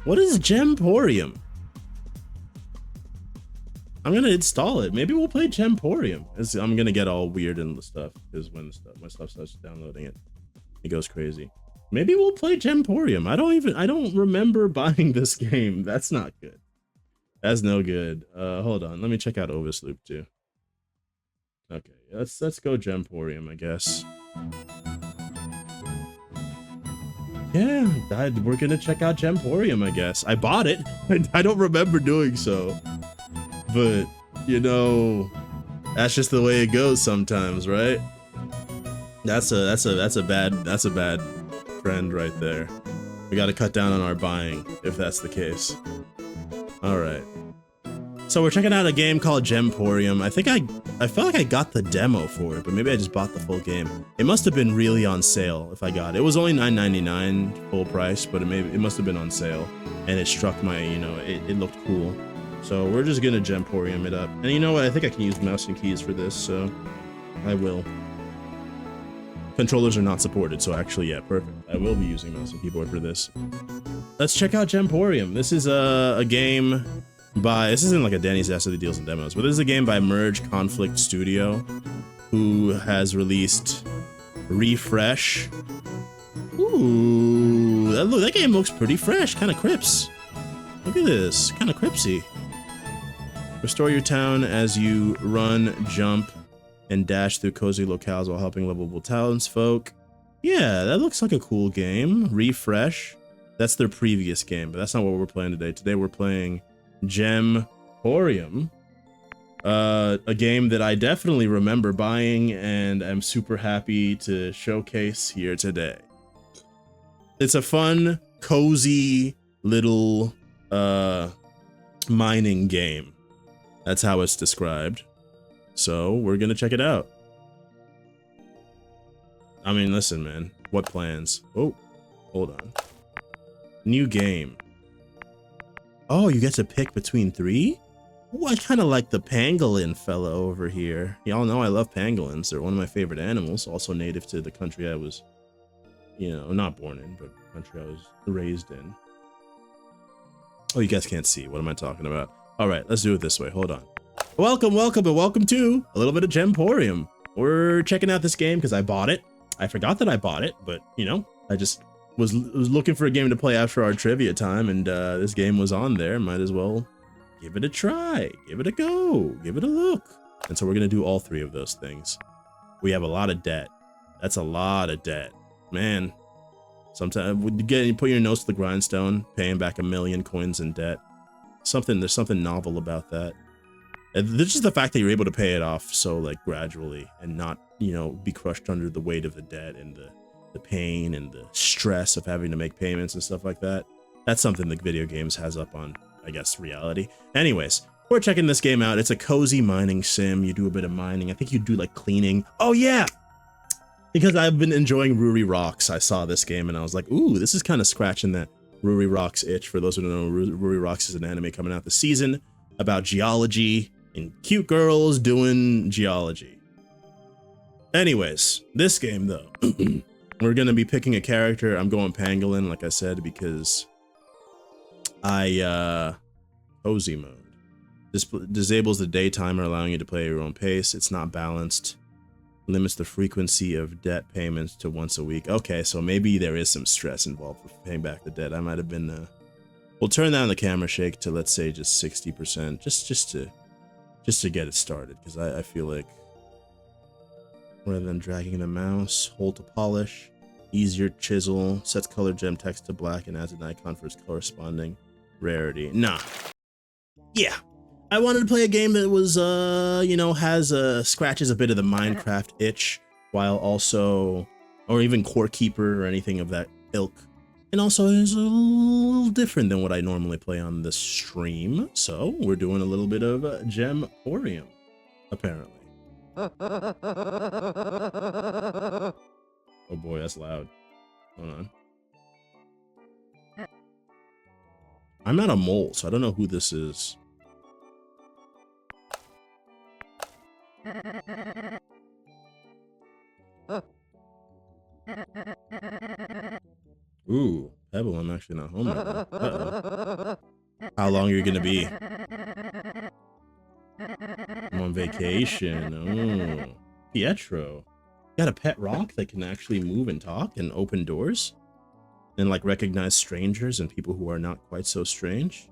What is Gemporium? I'm gonna install it. Maybe we'll play Gemporium. I'm gonna get all weird and stuff because when my stuff starts downloading it, it goes crazy. Maybe we'll play Gemporium. I don't remember buying this game. That's not good. That's no good. Hold on. Let me check out Ovis Loop too. Okay, let's go Gemporium, I guess. Yeah, we're gonna check out Gemporium, I guess. I bought it. I don't remember doing so, but you know, that's just the way it goes sometimes, right? That's a bad trend right there. We got to cut down on our buying if that's the case. All right. So we're checking out a game called Gemporium. I felt like I got the demo for it, but maybe I just bought the full game. It must have been really on sale if I got it. It was only $9.99 full price, but it must have been on sale, and it struck my, you know, it looked cool. So we're just gonna Gemporium it up. And you know what? I think I can use mouse and keys for this, so I will. Controllers are not supported, so actually, yeah, perfect. I will be using mouse and keyboard for this. Let's check out Gemporium. This is a game by, this isn't like a Danny's Dastardly Deals and Demos, but this is a game by Merge Conflict Studio, who has released Refresh. Ooh, that game looks pretty fresh, kind of crips. Look at this, kind of cripsy. Restore your town as you run, jump, and dash through cozy locales while helping lovable townsfolk. Yeah, that looks like a cool game. Refresh. That's their previous game, but that's not what we're playing today. Today we're playing Gemporium, a game that I definitely remember buying and I'm super happy to showcase here today. It's a fun, cozy little mining game. That's how it's described. So we're gonna check it out. I mean, listen, man. What plans? Oh, hold on. New game. Oh, you get to pick between 3? Ooh, I kind of like the pangolin fella over here. Y'all know I love pangolins. They're one of my favorite animals. Also native to the country I was, you know, not born in, but the country I was raised in. Oh, you guys can't see. What am I talking about? All right, let's do it this way. Hold on. Welcome, welcome, and welcome to a little bit of Gemporium. We're checking out this game because I bought it. I forgot that I bought it, but, you know, I just was looking for a game to play after our trivia time, and this game was on there. Might as well give it a try, give it a go, give it a look. And so we're going to do all 3 of those things. We have a lot of debt. That's a lot of debt. Man, sometimes you put your nose to the grindstone, paying back 1,000,000 coins in debt. There's something novel about that. This is the fact that you're able to pay it off so like gradually and not, you know, be crushed under the weight of the debt and the pain and the stress of having to make payments and stuff like that. That's something that video games has up on, I guess, reality. Anyways, we're checking this game out. It's a cozy mining sim. You do a bit of mining. I think you do like cleaning. Oh yeah, because I've been enjoying Ruri Rocks. I saw this game and I was like, ooh, this is kind of scratching that Ruri Rocks itch. For those who don't know, Ruri Rocks is an anime coming out this season about geology and cute girls doing geology. Anyways, this game though, we're gonna be picking a character. I'm going pangolin, like I said, because cozy mode. This disables the day timer, allowing you to play at your own pace. It's not balanced. Limits the frequency of debt payments to once a week. Okay, so maybe there is some stress involved with paying back the debt. I might have been. We'll turn down the camera shake to, let's say, just 60%, just to get it started, because I feel like rather than dragging the mouse, hold to polish, easier chisel, sets color gem text to black, and adds an icon for its corresponding rarity. Nah. Yeah. I wanted to play a game that was, you know, scratches a bit of the Minecraft itch, while also, or even Core Keeper or anything of that ilk. And also is a little different than what I normally play on the stream. So we're doing a little bit of Gemporium, apparently. Oh boy, that's loud. Hold on. I'm not a mole, so I don't know who this is. Ooh, Pebble, I'm actually not home right now. Uh-oh. How long are you gonna be? I'm on vacation. Oh, Pietro. You got a pet rock that can actually move and talk and open doors? And like recognize strangers and people who are not quite so strange?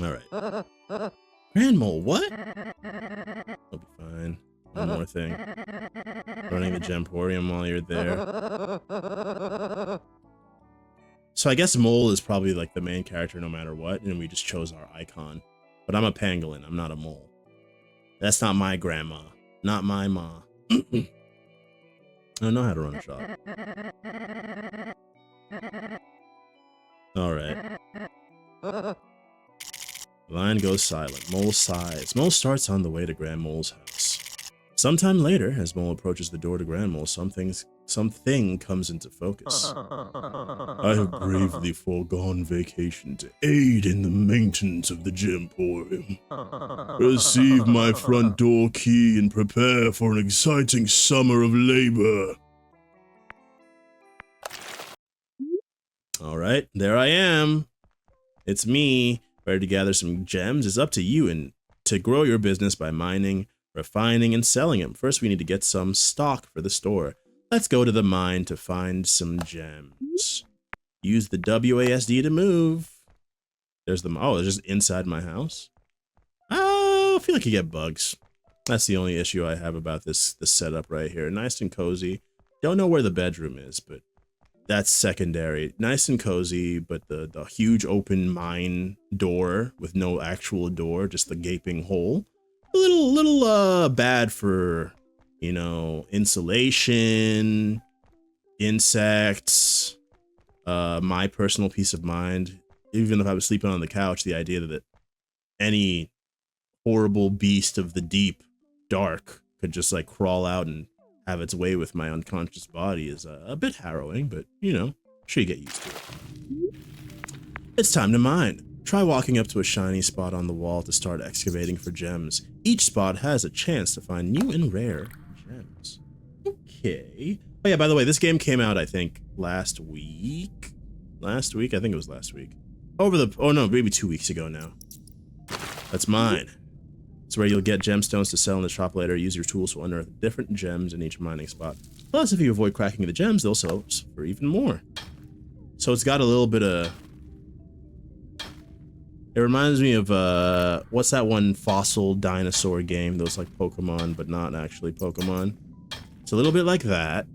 Alright. Grand Mole, what? I'll be fine. One more thing. Running the Gemporium while you're there. So I guess Mole is probably like the main character no matter what, and we just chose our icon. But I'm a pangolin, I'm not a mole. That's not my grandma. Not my ma. I don't know how to run a shop. Alright. Line goes silent. Mole sighs. Mole starts on the way to Grand Mole's house. Sometime later, as Mole approaches the door to Grand Mole, something comes into focus. I have bravely foregone vacation to aid in the maintenance of the Gemporium. Receive my front door key and prepare for an exciting summer of labor. Alright, there I am. It's me, ready to gather some gems. It's up to you and to grow your business by mining, refining, and selling them. First, we need to get some stock for the store. Let's go to the mine to find some gems. Use the WASD to move. There's the, oh, it's just inside my house. Oh, I feel like you get bugs. That's the only issue I have about this setup right here. Nice and cozy. Don't know where the bedroom is, but that's secondary. Nice and cozy, but the huge open mine door with no actual door, just the gaping hole. A little bad for, you know, insulation, insects, my personal peace of mind. Even if I was sleeping on the couch, the idea that any horrible beast of the deep dark could just like crawl out and have its way with my unconscious body is a bit harrowing, but you know, I'm sure you get used to it. It's time to mine. Try walking up to a shiny spot on the wall to start excavating for gems. Each spot has a chance to find new and rare gems. Okay. Oh yeah, by the way, this game came out, I think, last week? Last week? I think it was last week. Oh no, maybe 2 weeks ago now. That's mine. It's where you'll get gemstones to sell in the shop later. Use your tools to unearth different gems in each mining spot. Plus, if you avoid cracking the gems, they'll sell for even more. So it's got a little bit of... It reminds me of, what's that one fossil dinosaur game? Those like Pokemon, but not actually Pokemon. It's a little bit like that.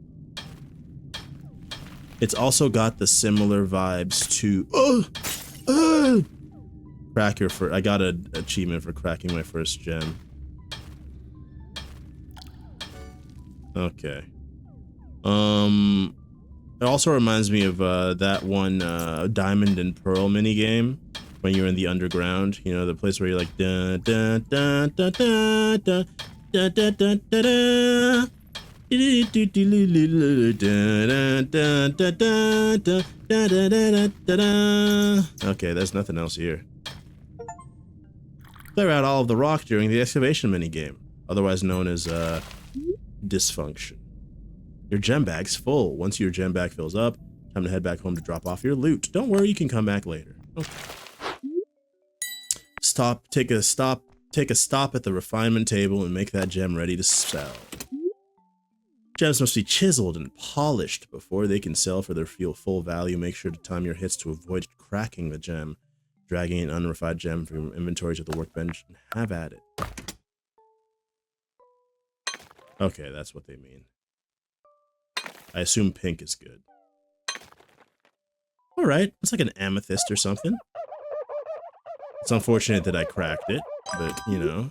It's also got the similar vibes to... Cracker for... I got an achievement for cracking my first gem. Okay. It also reminds me of that one Diamond and Pearl minigame when you're in the underground. You know, the place where you're like da da da da da da da da da da da. Okay, there's nothing else here. Clear out all of the rock during the excavation minigame, otherwise known as dysfunction. Your gem bag's full. Once your gem bag fills up, time to head back home to drop off your loot. Don't worry, you can come back later. Okay. Take a stop at the refinement table and make that gem ready to sell. Gems must be chiseled and polished before they can sell for their full value. Make sure to time your hits to avoid cracking the gem. Dragging an unrefined gem from your inventory to the workbench and have at it. Okay, that's what they mean. I assume pink is good. Alright, it's like an amethyst or something. It's unfortunate that I cracked it, but you know.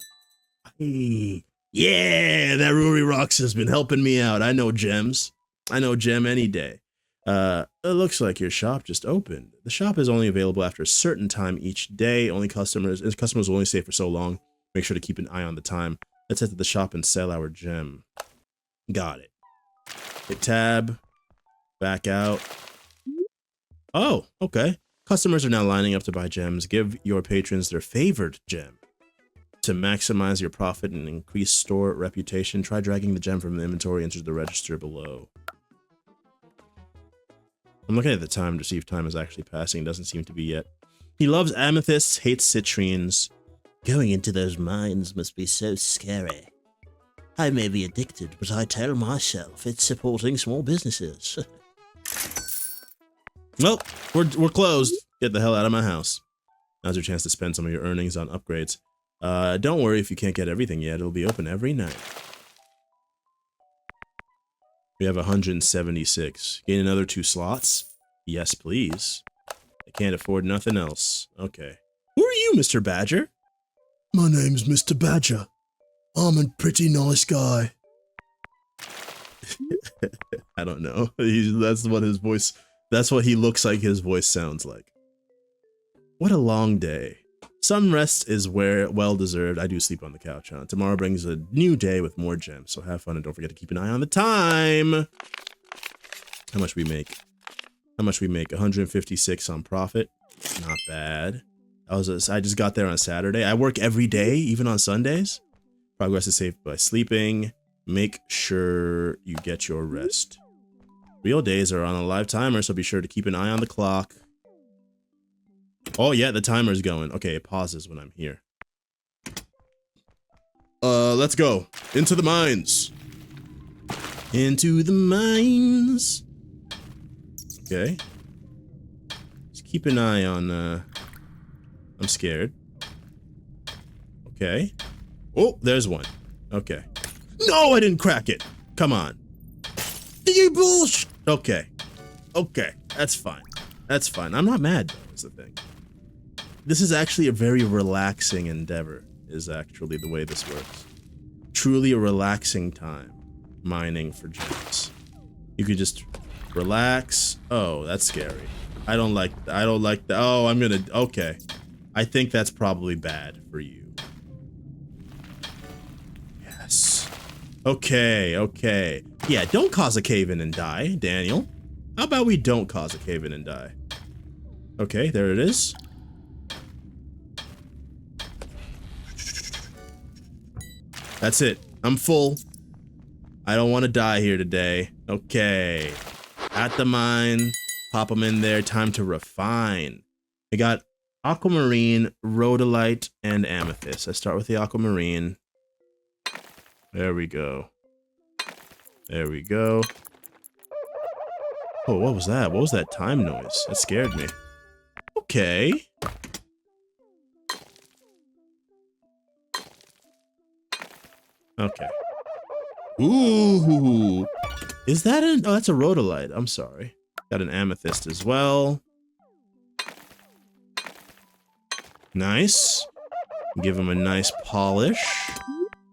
Yeah, that Rory Rocks has been helping me out. I know gems. I know gem any day. It looks like your shop just opened. The shop is only available after a certain time each day. Customers will only stay for so long. Make sure to keep an eye on the time. Let's head to the shop and sell our gem. Got it. Hit tab. Back out. Oh, okay. Customers are now lining up to buy gems. Give your patrons their favorite gem. To maximize your profit and increase store reputation, try dragging the gem from the inventory into the register below. I'm looking at the time to see if time is actually passing. Doesn't seem to be yet. He loves amethysts, hates citrines. Going into those mines must be so scary. I may be addicted, but I tell myself it's supporting small businesses. Well, we're closed. Get the hell out of my house. Now's your chance to spend some of your earnings on upgrades. Don't worry if you can't get everything yet. It'll be open every night. We have 176. Gain another 2 slots? Yes, please. I can't afford nothing else. Okay. Who are you, Mr. Badger? My name's Mr. Badger. I'm a pretty nice guy. I don't know. That's what his voice... That's what he looks like his voice sounds like. What a long day. Some rest is well-deserved. I do sleep on the couch, huh? Tomorrow brings a new day with more gems, so have fun and don't forget to keep an eye on the time. How much we make? How much we make? 156 on profit. Not bad. I just got there on Saturday. I work every day, even on Sundays. Progress is saved by sleeping. Make sure you get your rest. Real days are on a live timer, so be sure to keep an eye on the clock. Oh yeah, the timer's going. Okay, it pauses when I'm here. Let's go. Into the mines. Into the mines. Okay. Just keep an eye on, I'm scared. Okay. Oh, there's one. Okay. No, I didn't crack it. Come on. You bullshit. Okay. Okay. That's fine. That's fine. I'm not mad, though, is the thing. This is actually a very relaxing endeavor, is actually the way this works. Truly a relaxing time, mining for gems. You could just relax. Oh, that's scary. I don't like that. Oh, I'm gonna, okay. I think that's probably bad for you. Yes. Okay, okay. Yeah, don't cause a cave-in and die, Daniel. How about we don't cause a cave-in and die? Okay, there it is. That's it. I'm full. I don't want to die here today. Okay. At the mine. Pop them in there. Time to refine. We got aquamarine, rhodolite, and amethyst. I start with the aquamarine. There we go. There we go. Oh, what was that? What was that time noise? That scared me. Okay. Okay. Ooh. Is that an... Oh, that's a rhodolite. I'm sorry. Got an amethyst as well. Nice. Give him a nice polish.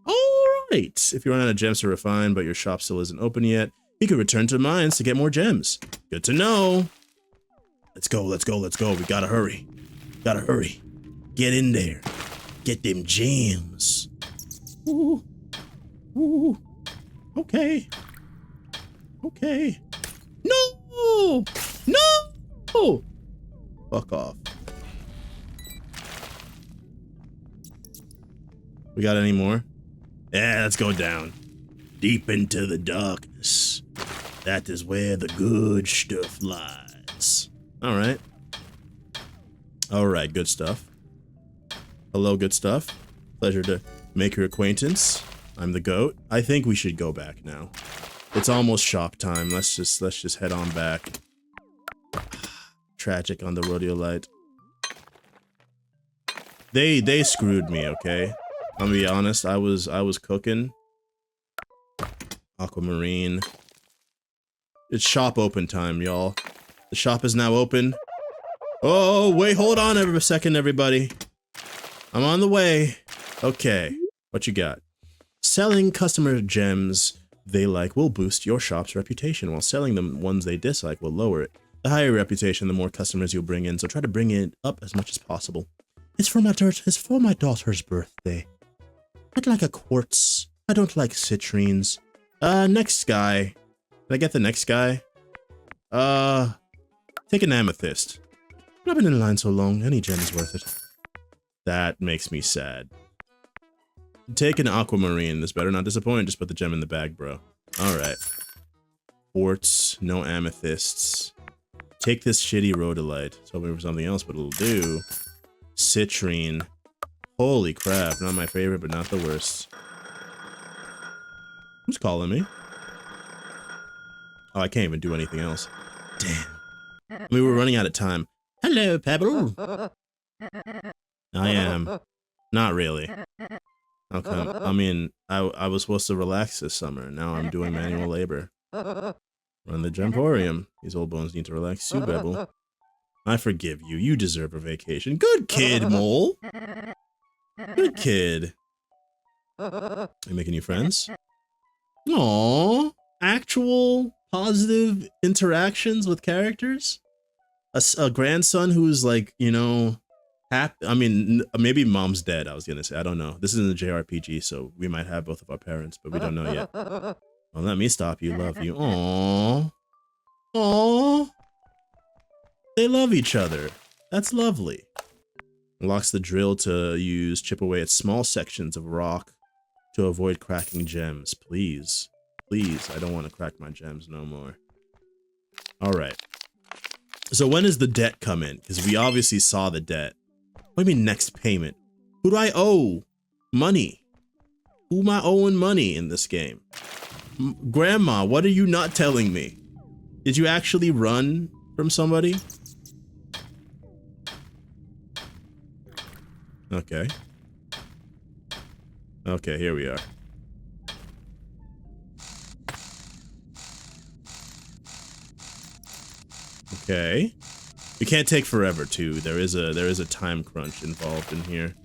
Alright. If you run out of gems to refine, but your shop still isn't open yet, you could return to mines to get more gems. Good to know. Let's go, let's go, let's go. We gotta hurry. Gotta hurry. Get in there. Get them gems. Ooh. Ooh. Okay. Okay. No! No! Fuck off. We got any more? Yeah, let's go down. Deep into the darkness. That is where the good stuff lies. Alright. Alright, good stuff. Hello, good stuff. Pleasure to make your acquaintance. I'm the goat. I think we should go back now. It's almost shop time. Let's just head on back. Tragic on the rhodolite. They screwed me, okay? I'm gonna be honest, I was cooking. Aquamarine. It's shop open time, y'all. The shop is now open. Oh, wait, hold on a second, everybody. I'm on the way. Okay, what you got? Selling customer gems they like will boost your shop's reputation, while selling them ones they dislike will lower it. The higher your reputation, the more customers you'll bring in, so try to bring it up as much as possible. It's for my daughter's birthday. I'd like a quartz. I don't like citrines. Next guy. Did I get the next guy? Take an amethyst. I've been in line so long, any gem is worth it. That makes me sad. Take an aquamarine. This better not disappoint. Just put the gem in the bag, bro. All right. Quartz, no amethysts. Take this shitty rhodolite. It's hoping for something else, but it'll do. Citrine. Holy crap. Not my favorite, but not the worst. Who's calling me? Oh, I can't even do anything else. Damn. We were running out of time. Hello, Pebble. I am. Not really. Okay. I mean, I was supposed to relax this summer. Now I'm doing manual labor. Run the Gemporium. These old bones need to relax too, Pebble. I forgive you. You deserve a vacation. Good kid, Mole. Good kid. Are you making new friends? Aww. Actual positive interactions with characters? A grandson who's like, you know, happy. I mean, maybe mom's dead, I was gonna say. I don't know. This isn't a JRPG, so we might have both of our parents, but we don't know yet. Well, let me stop you. Love you. Aww. Aww. They love each other. That's lovely. Unlocks the drill to use chip away at small sections of rock to avoid cracking gems. Please. Please, I don't want to crack my gems no more. Alright. So when does the debt come in? Because we obviously saw the debt. What do you mean next payment? Who do I owe money? Who am I owing money in this game? Grandma, what are you not telling me? Did you actually run from somebody? Okay. Okay, here we are. Okay. We can't take forever too. There is a time crunch involved in here.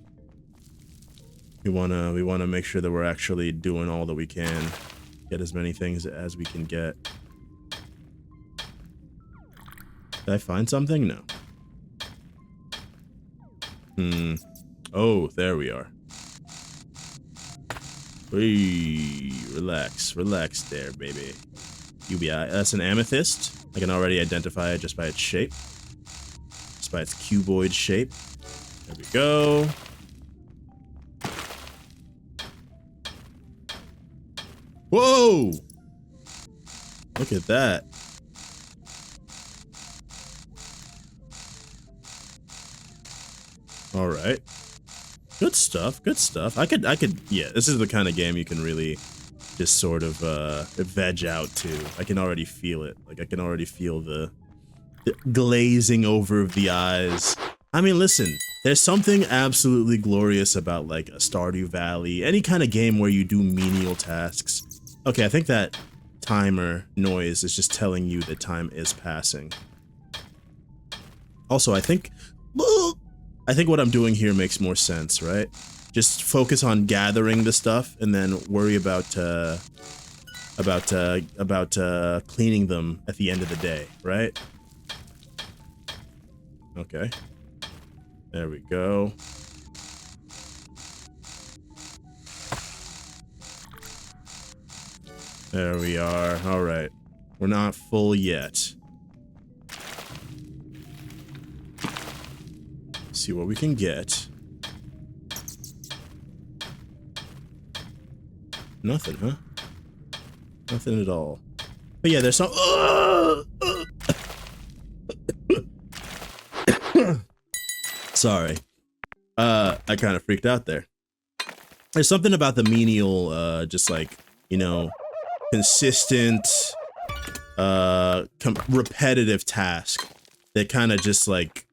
We wanna make sure that we're actually doing all that we can. Get as many things as we can get. Did I find something? No. Oh, there we are. Hey, relax there, baby. UBI. That's an amethyst. I can already identify it just by its shape. Just by its cuboid shape. There we go. Whoa! Look at that. All right. Good stuff, good stuff. I could, yeah, this is the kind of game you can really just sort of veg out to. I can already feel it. Like, I can already feel the glazing over of the eyes. I mean, listen, there's something absolutely glorious about, like, a Stardew Valley, any kind of game where you do menial tasks. Okay, I think that timer noise is just telling you that time is passing. Also, I think what I'm doing here makes more sense, right? Just focus on gathering the stuff and then worry about cleaning them at the end of the day, right? Okay. There we go. There we are. All right. We're not full yet. See what we can get. Nothing, huh? Nothing at all. But yeah, there's some. Sorry. I kind of freaked out there. There's something about the menial, just like, you know, consistent, repetitive task that kind of just like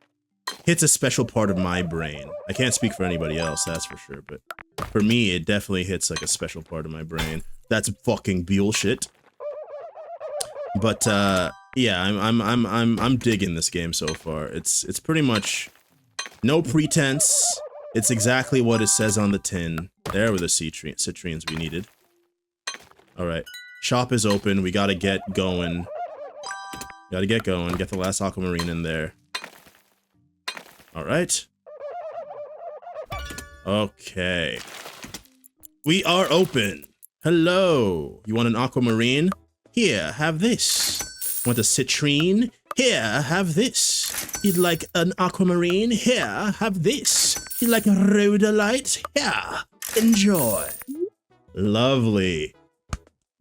hits a special part of my brain. I can't speak for anybody else, that's for sure, but for me, it definitely hits like a special part of my brain. That's fucking bullshit. But yeah, I'm digging this game so far. It's pretty much no pretense. It's exactly what it says on the tin. There were the citrines we needed. All right, shop is open. We gotta get going. Gotta get going. Get the last aquamarine in there. All right. Okay. We are open. Hello. You want an aquamarine? Here, have this. Want a citrine? Here, have this. You'd like an aquamarine? Here, have this. You'd like a rhodolite? Here. Enjoy. Lovely.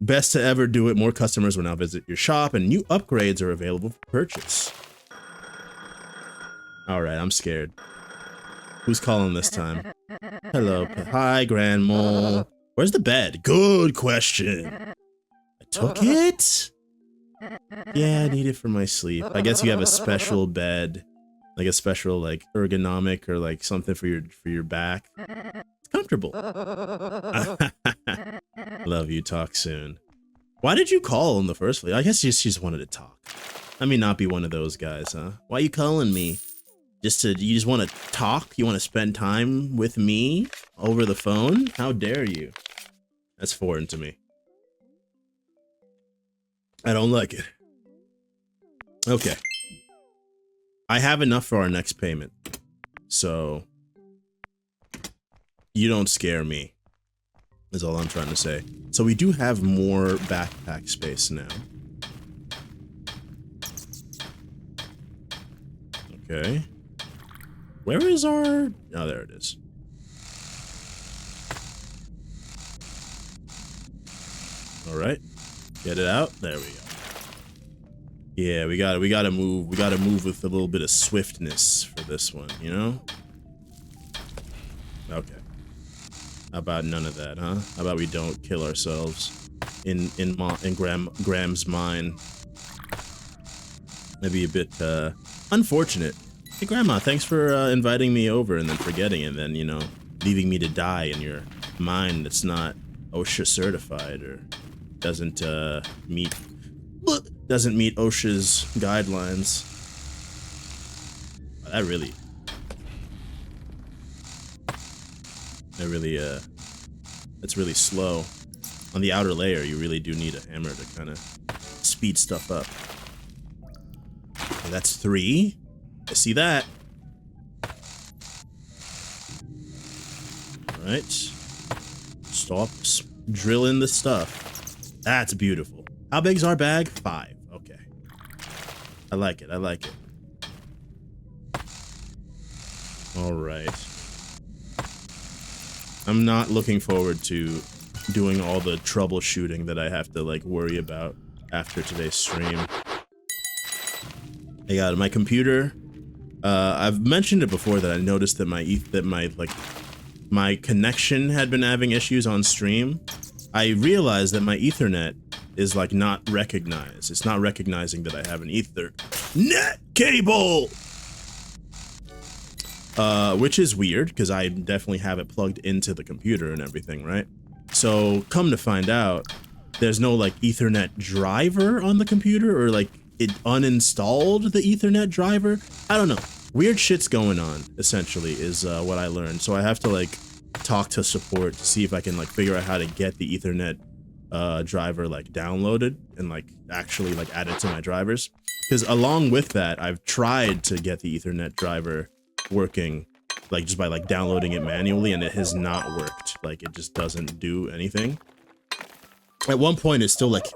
Best to ever do it. More customers will now visit your shop, and new upgrades are available for purchase. All right, I'm scared. Who's calling this time? Hello. Hi, Grand Mole. Where's the bed? Good question. I took it? Yeah, I need it for my sleep. I guess you have a special bed, like a special like ergonomic or like something for your back. It's comfortable. Love you. Talk soon. Why did you call in the first place? I guess she just wanted to talk. Let me not be one of those guys, huh? Why are you calling me? You just want to talk? You want to spend time with me over the phone? How dare you? That's foreign to me. I don't like it. Okay. I have enough for our next payment. So you don't scare me, is all I'm trying to say. So we do have more backpack space now. Okay. Where is our... Oh, there it is. All right. Get it out. There we go. Yeah, we gotta move. We gotta move with a little bit of swiftness for this one, you know? Okay. How about none of that, huh? How about we don't kill ourselves in Graham's mine? That'd be a bit unfortunate. Hey, Grandma, thanks for inviting me over and then forgetting and then, you know, leaving me to die in your mine that's not OSHA certified or doesn't meet OSHA's guidelines. That really that's really slow. On the outer layer, you really do need a hammer to kind of speed stuff up. And that's 3. I see that. All right. Stop drilling the stuff. That's beautiful. How big's our bag? 5. Okay. I like it. I like it. All right. I'm not looking forward to doing all the troubleshooting that I have to like worry about after today's stream. I got my computer. I've mentioned it before that I noticed that my connection had been having issues on stream. I realized that my Ethernet is like not recognized. It's not recognizing that I have an Ethernet cable. Which is weird because I definitely have it plugged into the computer and everything, right? So come to find out, there's no like Ethernet driver on the computer, or like it uninstalled the Ethernet driver. I don't know. Weird shit's going on, essentially, is what I learned. So I have to like talk to support to see if I can like figure out how to get the Ethernet driver like downloaded and like actually like added to my drivers. Because along with that, I've tried to get the Ethernet driver working like just by like downloading it manually, and it has not worked. Like it just doesn't do anything. At one point it's still like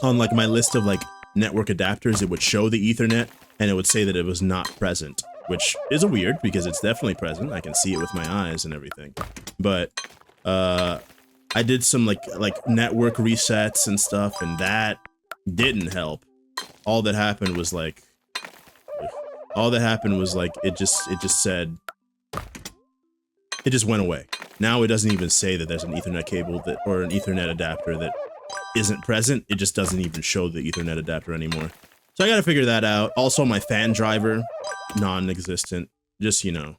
on like my list of like network adapters, it would show the Ethernet and it would say that it was not present, which is a weird because it's definitely present. I can see it with my eyes and everything. But I did some like network resets and stuff, and that didn't help. All that happened was like it just said, it just went away. Now it doesn't even say that there's an Ethernet cable that, or an Ethernet adapter that isn't present. It just doesn't even show the Ethernet adapter anymore. So I gotta figure that out. Also my fan driver, non-existent. Just, you know,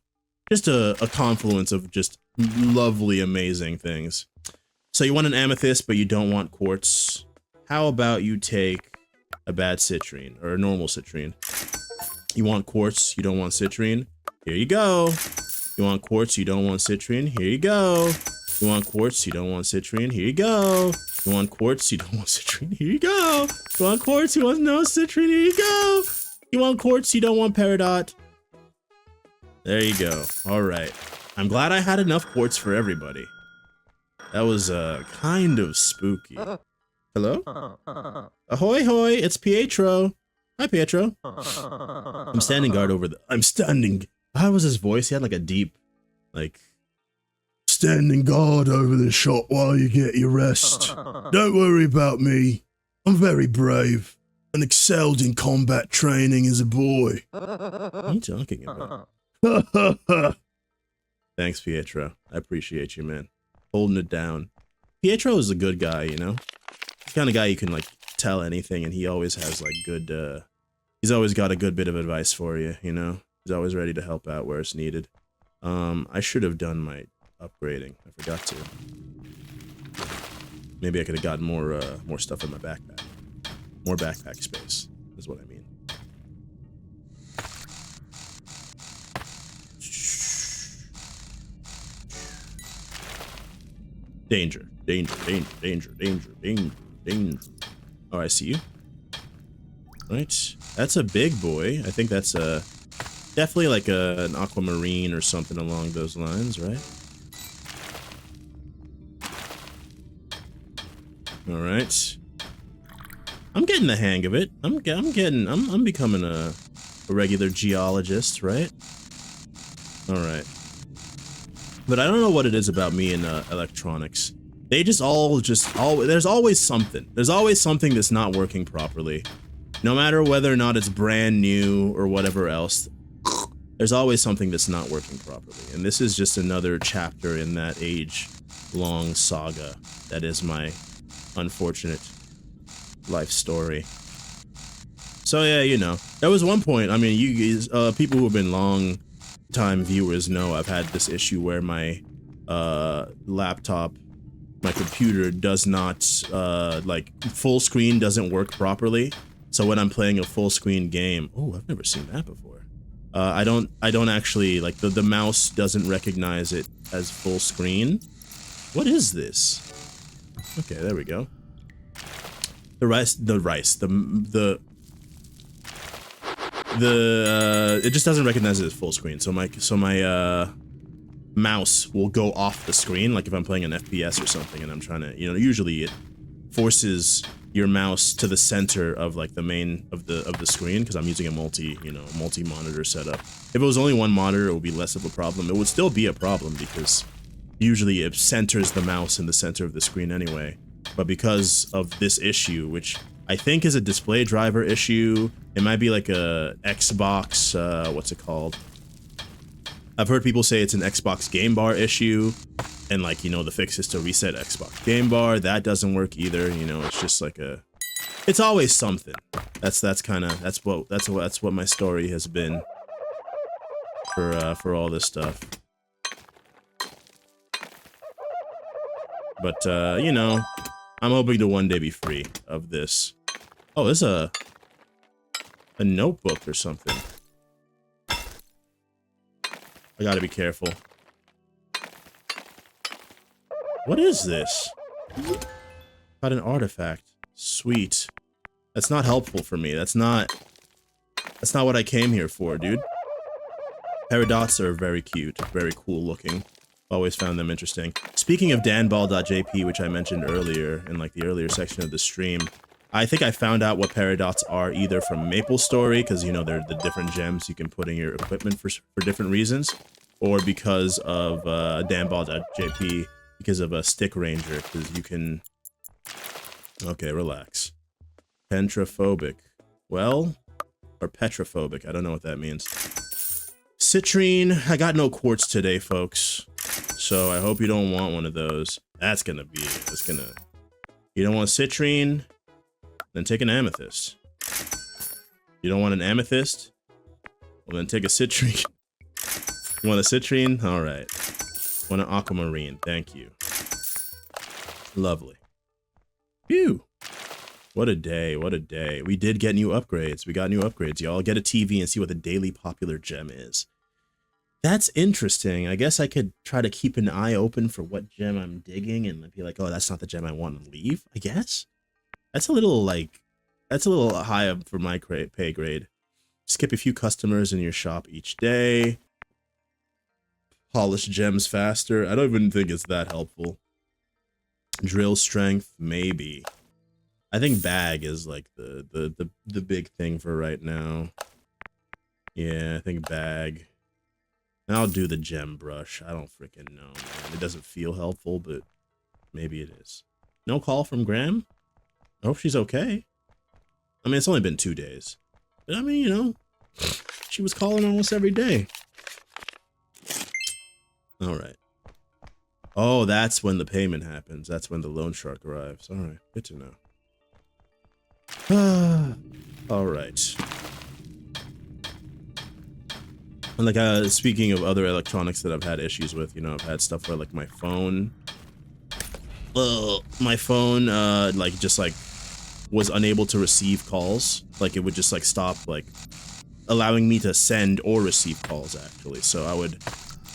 just a confluence of just lovely, amazing things. So you want an amethyst, but you don't want quartz. How about you take a bad citrine, or a normal citrine? You want quartz, you don't want citrine? Here you go. You want quartz, you don't want citrine? Here you go. You want quartz, you don't want citrine? Here you go. You want quartz, you don't want citrine? Here you go. You want quartz, you want no citrine? Here you go. You want quartz, you don't want peridot? There you go. All right. I'm glad I had enough quartz for everybody. That was kind of spooky. Hello? Ahoy hoy, it's Pietro. Hi, Pietro. I'm standing guard over the... I'm standing... How was his voice? He had like a deep, like, standing guard over the shop while you get your rest. Don't worry about me. I'm very brave and excelled in combat training as a boy. What are you talking about? Thanks, Pietro. I appreciate you, man. Holding it down. Pietro is a good guy, you know? The kind of guy you can, like, tell anything, and he always has, like, good, he's always got a good bit of advice for you, you know? He's always ready to help out where it's needed. I should have done my upgrading. I forgot to. Maybe I could have gotten more stuff in my backpack. More backpack space, is what I mean. Danger, danger, danger, danger, danger, danger, danger. Oh, I see you. Right. That's a big boy. I think that's definitely like an aquamarine or something along those lines, right? All right. I'm getting the hang of it. I'm becoming a regular geologist, right? All right. But I don't know what it is about me and electronics. They just there's always something. There's always something that's not working properly. No matter whether or not it's brand new or whatever else, there's always something that's not working properly. And this is just another chapter in that age-long saga that is my unfortunate life story. So yeah, you know, there was one point, I mean, you guys, people who have been long-time viewers know I've had this issue where my laptop, my computer does not, like, full screen doesn't work properly. So when I'm playing a full screen game, oh, I've never seen that before. I don't actually, like, the mouse doesn't recognize it as full screen. What is this? Okay, there we go. It just doesn't recognize it as full screen. So my mouse will go off the screen, like if I'm playing an FPS or something and I'm trying to, you know, usually it forces your mouse to the center of, like, the main of the screen, because I'm using a multi-monitor setup. If it was only one monitor, it would be less of a problem. It would still be a problem because usually it centers the mouse in the center of the screen anyway. But because of this issue, which I think is a display driver issue, it might be like a Xbox, what's it called? I've heard people say it's an Xbox Game Bar issue, and, like, you know, the fix is to reset Xbox Game Bar. That doesn't work either, you know. It's just like it's always something. That's what my story has been for all this stuff. But you know, I'm hoping to one day be free of this. Oh, there's a notebook or something. I gotta be careful. What is this? Got an artifact. Sweet. That's not helpful for me. That's not what I came here for, dude. Paradots are very cute, very cool looking. Always found them interesting. Speaking of danball.jp, which I mentioned earlier in, like, the earlier section of the stream, I think I found out what paradots are either from MapleStory, because, you know, they're the different gems you can put in your equipment for different reasons, or because of danball.jp, because of a stick ranger, because you can... Okay, relax. Pentrophobic. Well, or petrophobic, I don't know what that means. Citrine, I got no quartz today, folks. So I hope you don't want one of those. That's gonna be it. It's gonna... You don't want citrine? Then take an amethyst. You don't want an amethyst? Well, then take a citrine. You want a citrine? Alright. Want an aquamarine. Thank you. Lovely. Phew. What a day. What a day. We did get new upgrades. We got new upgrades, y'all. Get a TV and see what the daily popular gem is. That's interesting. I guess I could try to keep an eye open for what gem I'm digging and be like, oh, that's not the gem I want to leave, I guess? That's a little, like, that's a little high up for my pay grade. Skip a few customers in your shop each day. Polish gems faster. I don't even think it's that helpful. Drill strength, maybe. I think bag is, like, the big thing for right now. Yeah, I think bag. And I'll do the gem brush. I don't freaking know, man. It doesn't feel helpful, but maybe it is. No call from Graham? I hope she's okay. I mean, it's only been 2 days. But I mean, you know, she was calling almost every day. All right. Oh, that's when the payment happens. That's when the loan shark arrives. All right, good to know. All right. And like, speaking of other electronics that I've had issues with, you know, I've had stuff where like my phone, like just like was unable to receive calls. Like it would just like stop like allowing me to send or receive calls actually. So I would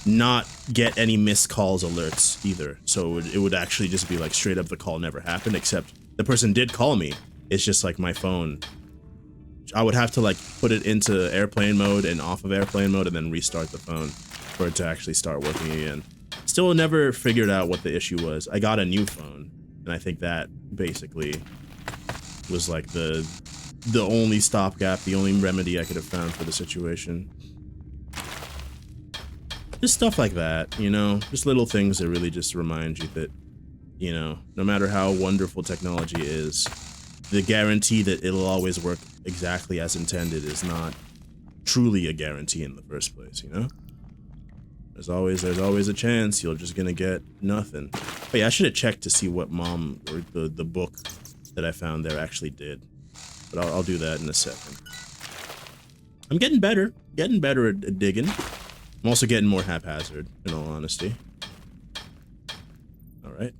not get any missed calls alerts either. So it would actually just be like straight up the call never happened, except the person did call me. It's just like my phone, I would have to like put it into airplane mode and off of airplane mode and then restart the phone for it to actually start working again. Still never figured out what the issue was. I got a new phone and I think that basically was like the only stopgap, the only remedy I could have found for the situation. Just stuff like that, you know, just little things that really just remind you that, you know, no matter how wonderful technology is, the guarantee that it'll always work exactly as intended is not truly a guarantee in the first place, you know? There's always a chance you're just gonna get nothing. But yeah, I should have checked to see what mom or the book that I found there actually did. But I'll do that in a second. I'm getting better at digging. I'm also getting more haphazard, in all honesty. All right.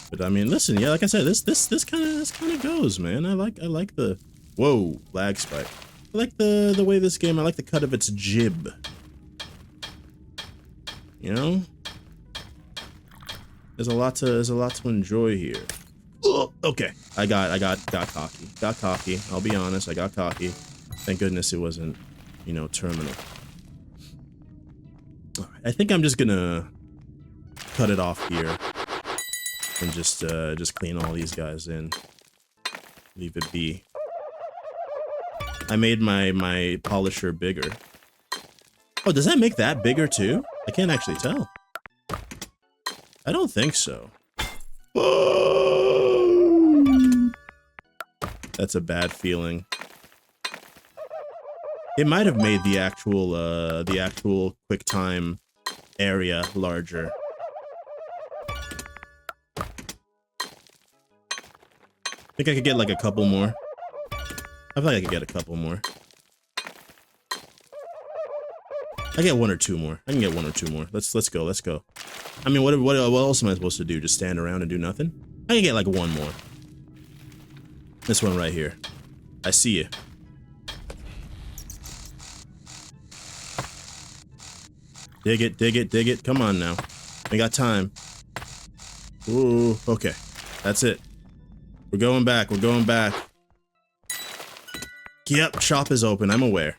But I mean, listen, yeah, like I said, this kind of goes, man. I like the whoa lag spike. I like the way this game. I like the cut of its jib. You know, there's a lot to enjoy here. Oh, okay, I got cocky. Got cocky. I'll be honest, I got cocky. Thank goodness it wasn't, you know, terminal. All right, I think I'm just gonna cut it off here and just clean all these guys in. Leave it be. I made my polisher bigger. Oh, does that make that bigger too? I can't actually tell. I don't think so. That's a bad feeling. It might have made the actual QuickTime area larger. I think I could get like a couple more. I feel like I could get a couple more. I get one or two more. I can get one or two more. Let's go. I mean, what else am I supposed to do? Just stand around and do nothing? I can get like one more. This one right here. I see you. Dig it. Come on now. We got time. Ooh, okay. That's it. We're going back. Yep, shop is open. I'm aware.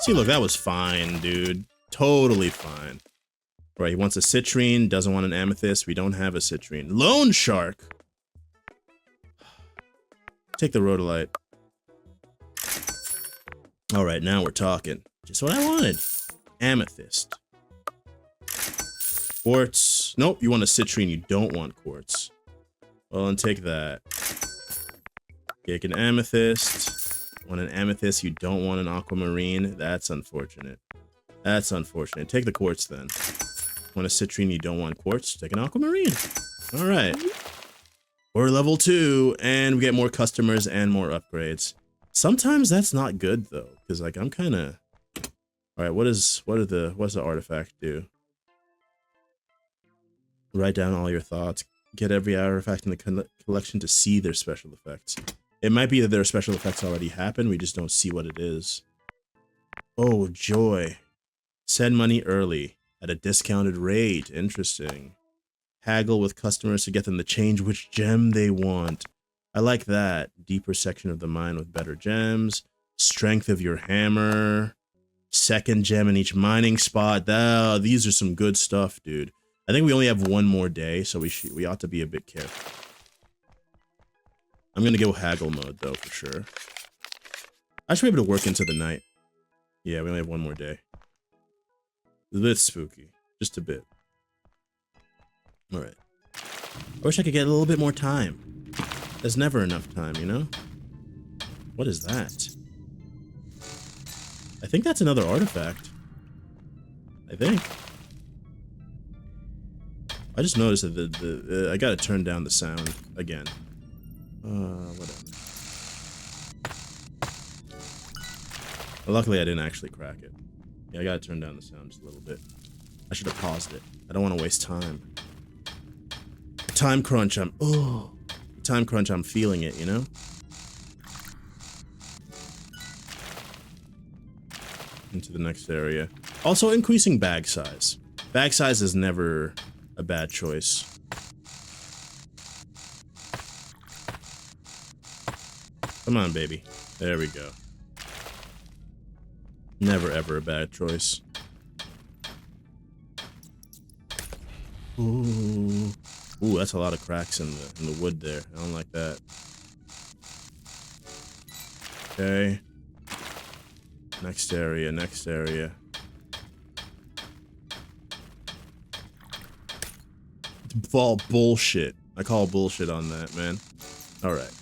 See, look, that was fine, dude. Totally fine. Right, he wants a citrine, doesn't want an amethyst. We don't have a citrine. Loan shark! Take the rhodolite. Alright, now we're talking. Just what I wanted. Amethyst. Quartz. Nope, you want a citrine. You don't want quartz. Well, then take that. Take an amethyst. Want an amethyst. You don't want an aquamarine. That's unfortunate. Take the quartz then. Want a citrine. You don't want quartz. Take an aquamarine. All right. We're level 2, and we get more customers and more upgrades. Sometimes that's not good though, because like I'm kind of. All right. What's the artifact do? Write down all your thoughts. Get every artifact in the collection to see their special effects. It might be that their special effects already happened. We just don't see what it is. Oh, joy. Send money early at a discounted rate. Interesting. Haggle with customers to get them to change which gem they want. I like that. Deeper section of the mine with better gems. Strength of your hammer. Second gem in each mining spot. These are some good stuff, dude. I think we only have one more day, so we ought to be a bit careful. I'm gonna go haggle mode though for sure. I should be able to work into the night. Yeah, we only have one more day. It's a bit spooky. Just a bit. Alright. I wish I could get a little bit more time. There's never enough time, you know? What is that? I think that's another artifact. I think. I just noticed that I gotta turn down the sound again. Whatever. Well, luckily I didn't actually crack it. Yeah, I gotta turn down the sound just a little bit. I should have paused it. I don't want to waste time. Time crunch, time crunch, I'm feeling it, you know? Into the next area. Also, increasing bag size. Bag size is never a bad choice. Come on, baby. There we go. Never ever a bad choice. Ooh. Ooh, that's a lot of cracks in the wood there. I don't like that. Okay. Next area, next area. All bullshit. I call bullshit on that, man. Alright.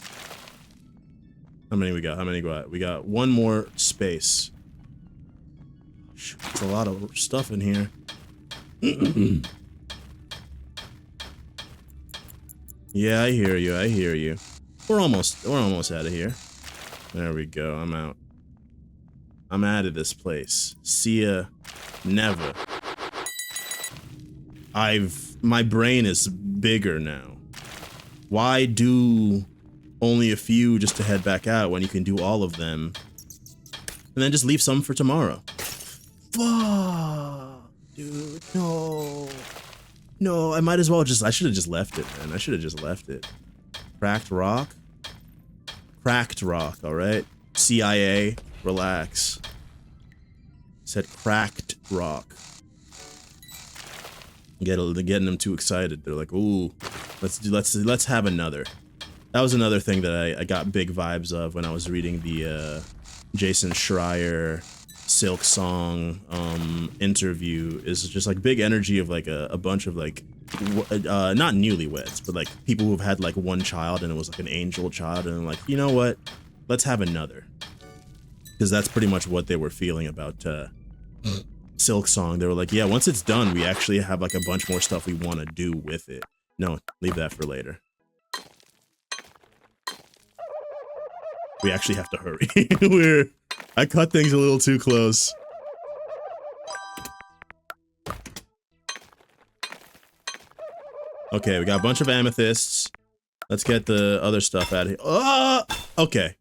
How many we got? How many we got? We got one more space. That's a lot of stuff in here. Yeah, I hear you. I hear you. We're almost out of here. There we go. I'm out. I'm out of this place. See ya. Never. My brain is bigger now. Why do only a few just to head back out when you can do all of them? And then just leave some for tomorrow. Fuck, dude, no. No, I might as well I should have just left it, man. I should have just left it. Cracked rock? Cracked rock, alright? CIA, relax. Said cracked rock. Getting them too excited. They're like, ooh, let's have another. That was another thing that I got big vibes of when I was reading the Jason Schreier Silk Song interview. Is just like big energy of like a bunch of like not newlyweds, but like people who've had like one child and it was like an angel child, and like, you know what, let's have another, because that's pretty much what they were feeling about Silk Song. They were like, yeah, once it's done, we actually have like a bunch more stuff we want to do with it. No, leave that for later. We actually have to hurry. I cut things a little too close. Okay, we got a bunch of amethysts. Let's get the other stuff out of here. Okay.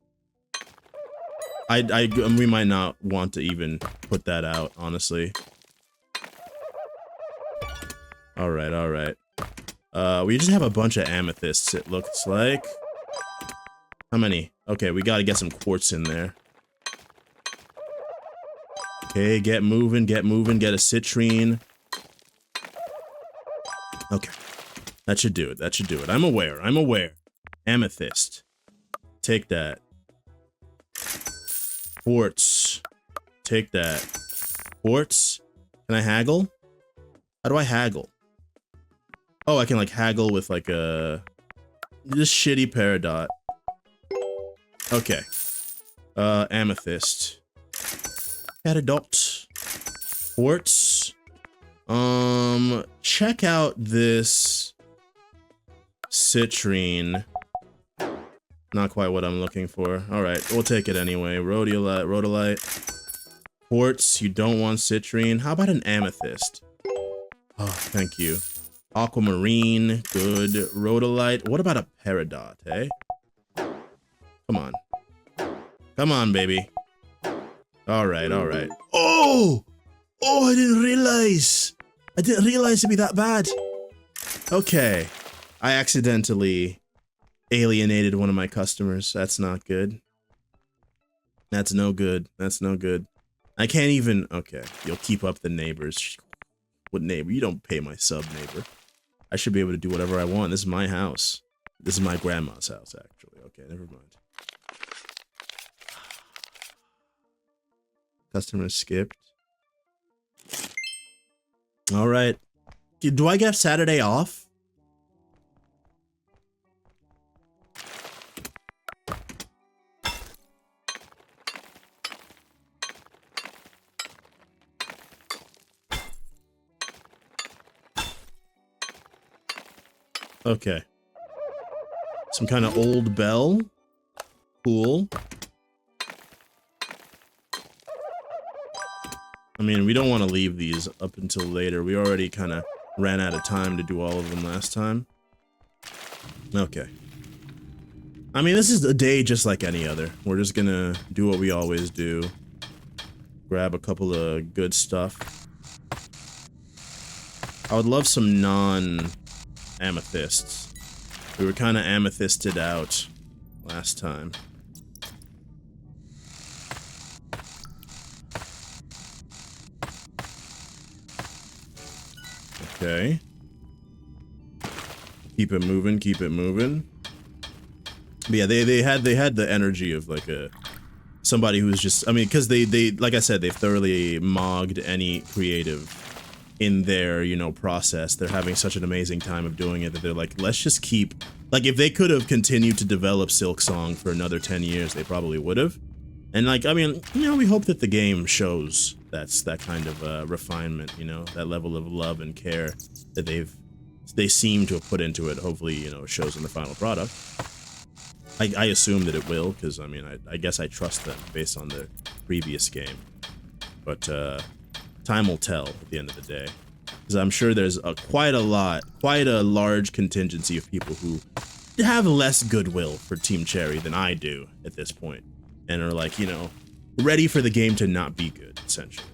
We might not want to even put that out, honestly. Alright, alright. We just have a bunch of amethysts, it looks like. How many? Okay, we gotta get some quartz in there. Okay, get moving, get a citrine. Okay. That should do it, that should do it. I'm aware. Amethyst. Take that. Quartz. Take that. Quartz. Can I haggle? How do I haggle? Oh, I can like haggle with like a... this shitty peridot. Okay. Amethyst. Peridot. Quartz. Check out this citrine. Not quite what I'm looking for. Alright, we'll take it anyway. Rhodolite. Quartz, you don't want citrine. How about an amethyst? Oh, thank you. Aquamarine, good. Rhodolite. What about a peridot, eh? Come on. Come on, baby. Alright, alright. Oh! Oh, I didn't realize it'd be that bad. Okay. I accidentally alienated one of my customers. That's not good. That's no good. That's no good. I can't even... Okay, you'll keep up the neighbors. What neighbor? You don't pay my sub, neighbor. I should be able to do whatever I want. This is my house. This is my grandma's house, actually. Okay, never mind. Customer skipped. All right. Do I get Saturday off? Okay. Some kind of old bell. Cool. I mean, we don't want to leave these up until later. We already kind of ran out of time to do all of them last time. Okay. I mean, this is a day just like any other. We're just gonna do what we always do. Grab a couple of good stuff. I would love some non-amethysts. We were kind of amethysted out last time. Okay. Keep it moving, keep it moving. But yeah, they had the energy of like somebody who's just, I mean, because they like I said, they've thoroughly mogged any creative in their, you know, process. They're having such an amazing time of doing it that they're like, let's just keep, like, if they could have continued to develop Silk Song for another 10 years, they probably would have. And like, I mean, you know, we hope that the game shows that kind of refinement, you know, that level of love and care that they seem to have put into it. Hopefully, you know, it shows in the final product. I assume that it will, because I mean, I guess I trust them based on the previous game. But time will tell at the end of the day, because I'm sure there's quite a large contingency of people who have less goodwill for Team Cherry than I do at this point, and are like, you know, ready for the game to not be good, essentially.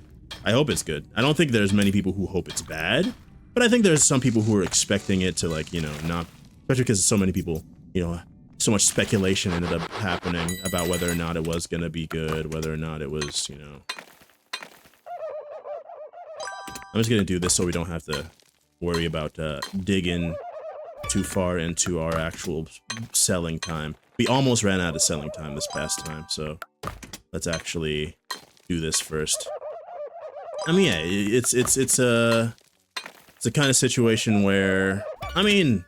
I hope it's good. I don't think there's many people who hope it's bad, but I think there's some people who are expecting it to, like, you know, not, especially because so many people, you know, so much speculation ended up happening about whether or not it was gonna be good, whether or not it was, you know. I'm just gonna do this so we don't have to worry about digging too far into our actual selling time. We almost ran out of selling time this past time, so let's actually do this first. I mean, yeah, it's a kind of situation where, I mean,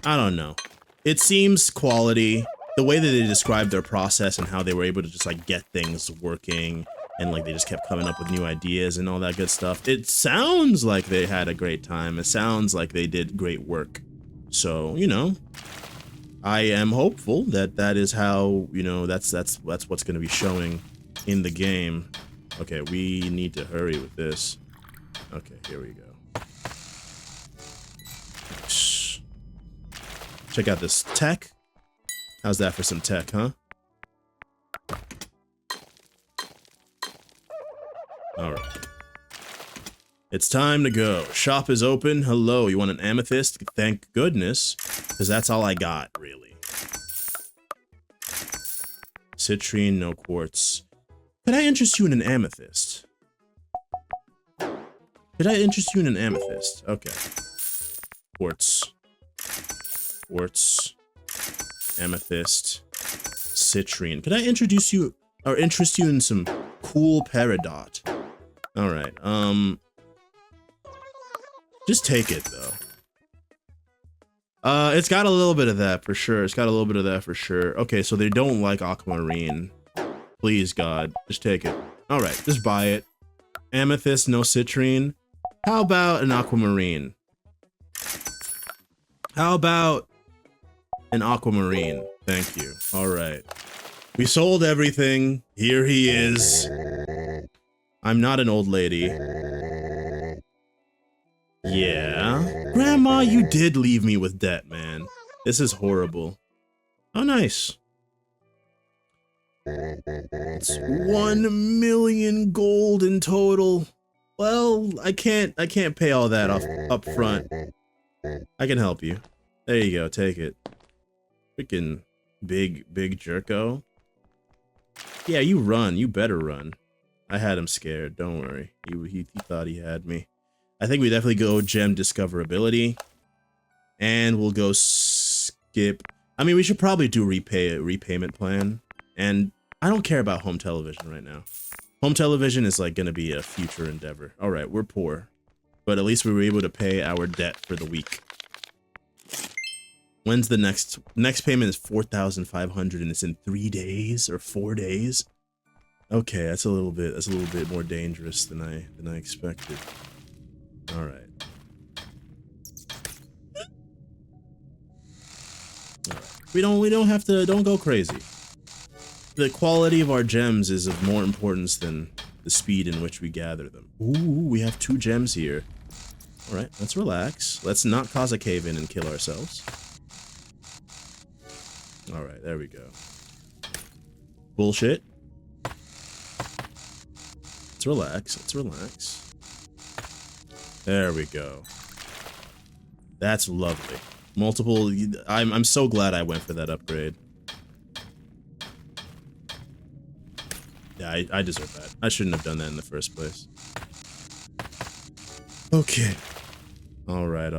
I don't know. It seems quality. The way that they described their process and how they were able to just like get things working, and like they just kept coming up with new ideas and all that good stuff. It sounds like they had a great time. It sounds like they did great work. So, you know, I am hopeful that that is how, you know, that's what's going to be showing in the game. Okay, we need to hurry with this. Okay, here we go. Check out this tech. How's that for some tech, huh? Alright. It's time to go. Shop is open. Hello, you want an amethyst? Thank goodness, because that's all I got, really. Citrine, no quartz. Could I interest you in an amethyst? Could I interest you in an amethyst? Okay. Quartz. Quartz. Amethyst. Citrine. Could I interest you in some cool peridot? Alright, just take it, though. It's got a little bit of that, for sure. It's got a little bit of that, for sure. Okay, so they don't like aquamarine. Please, God, just take it. Alright, just buy it. Amethyst, no citrine. How about an aquamarine? How about an aquamarine? Thank you. Alright. We sold everything. Here he is. I'm not an old lady. Yeah. Grandma, you did leave me with debt, man. This is horrible. Oh, nice. It's 1 million gold in total. Well, I can't pay all that off up front. I can help you. There you go, take it. Freaking big jerko. Yeah, you run. You better run. I had him scared. Don't worry. He thought he had me. I think we definitely go gem discoverability. And we'll go skip. I mean, we should probably do repayment plan. And I don't care about home television right now. Home television is like gonna be a future endeavor. All right, we're poor, but at least we were able to pay our debt for the week. When's the next payment? Is 4,500 and it's in 3 days or 4 days. Okay, that's a little bit more dangerous than I expected. All right. All right. We don't have to, don't go crazy. The quality of our gems is of more importance than the speed in which we gather them. Ooh, we have 2 gems here. All right, let's relax. Let's not cause a cave-in and kill ourselves. All right, there we go. Bullshit. Let's relax. Let's relax. There we go. That's lovely. Multiple. I'm so glad I went for that upgrade. Yeah, I deserve that. I shouldn't have done that in the first place. Okay. All right.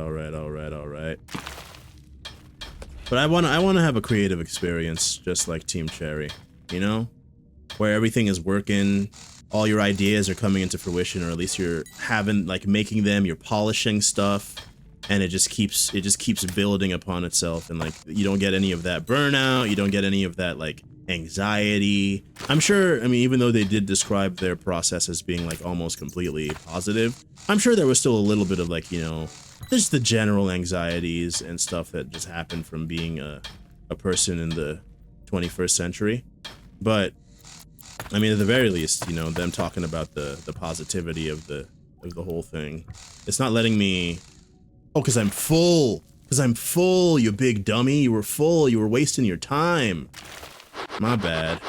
But I want to have a creative experience just like Team Cherry, you know? Where everything is working, all your ideas are coming into fruition, or at least you're making them, you're polishing stuff, and it just keeps building upon itself, and like you don't get any of that burnout, you don't get any of that like anxiety. I'm sure, I mean, even though they did describe their process as being like almost completely positive, I'm sure there was still a little bit of like, you know, just the general anxieties and stuff that just happened from being a person in the 21st century. But I mean, at the very least, you know, them talking about the positivity of the whole thing, it's not letting me, oh, because I'm full, you big dummy, you were full, you were wasting your time. My bad.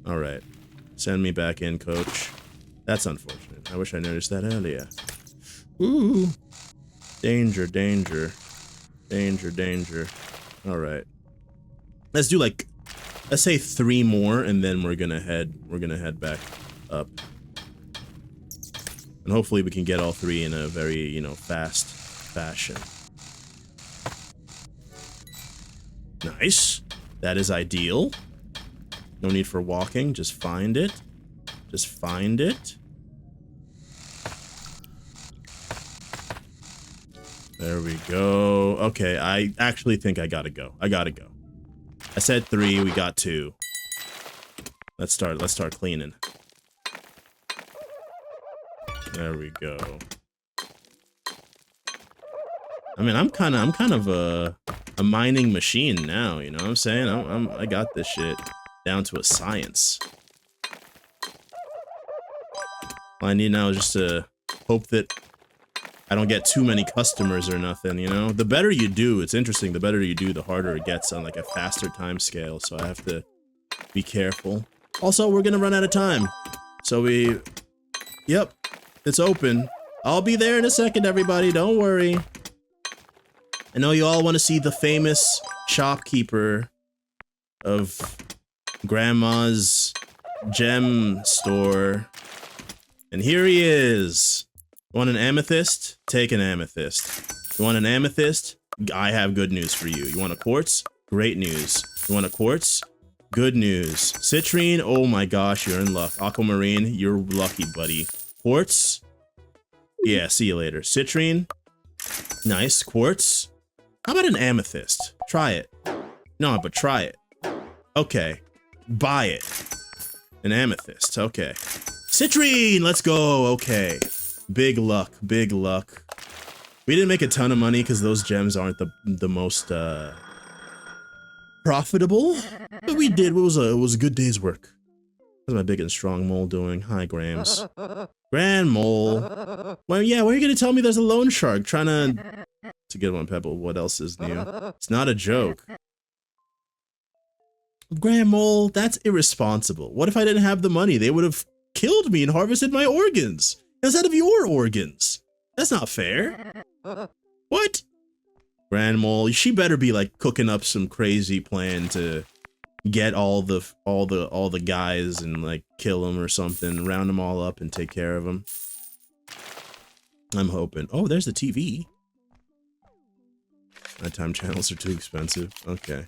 All right, send me back in, coach. That's unfortunate. I wish I noticed that earlier. Ooh. Danger, danger. Danger, danger. All right. Let's do like, let's say 3 more, and then we're gonna head back up. And hopefully we can get all 3 in a very, you know, fast fashion. Nice. That is ideal. No need for walking, just find it. Just find it. There we go. Okay, I actually think I gotta go. I said 3, we got 2. Let's start cleaning. There we go. I mean, I'm kind of a mining machine now, you know what I'm saying? I got this shit down to a science. All I need now is just to hope that I don't get too many customers or nothing, you know? The better you do, it's interesting, the better you do, the harder it gets on like a faster time scale, so I have to be careful. Also, we're gonna run out of time. So yep, it's open. I'll be there in a second, everybody, don't worry. I know you all want to see the famous shopkeeper of Grandma's gem store. And here he is. You want an amethyst? Take an amethyst. You want an amethyst? I have good news for you. You want a quartz? Great news. You want a quartz? Good news. Citrine? Oh my gosh, you're in luck. Aquamarine? You're lucky, buddy. Quartz? Yeah, see you later. Citrine? Nice. Quartz? How about an amethyst? Try it. No, but try it. Okay. Buy it. An amethyst. Okay. Citrine! Let's go. Okay. Big luck. Big luck. We didn't make a ton of money because those gems aren't the most profitable. But we did. It was a good day's work. How's my big and strong mole doing? Hi, Grams. Grand mole. Well, yeah, why are you gonna tell me there's a loan shark trying to... It's a good one, Pebble. What else is new? It's not a joke. Grand mole, that's irresponsible. What if I didn't have the money? They would have killed me and harvested my organs instead of your organs. That's not fair. What? Grand mole, she better be like cooking up some crazy plan to get all the guys and like kill them or something, round them all up and take care of them. I'm hoping. Oh, there's the TV. Nighttime channels are too expensive. Okay.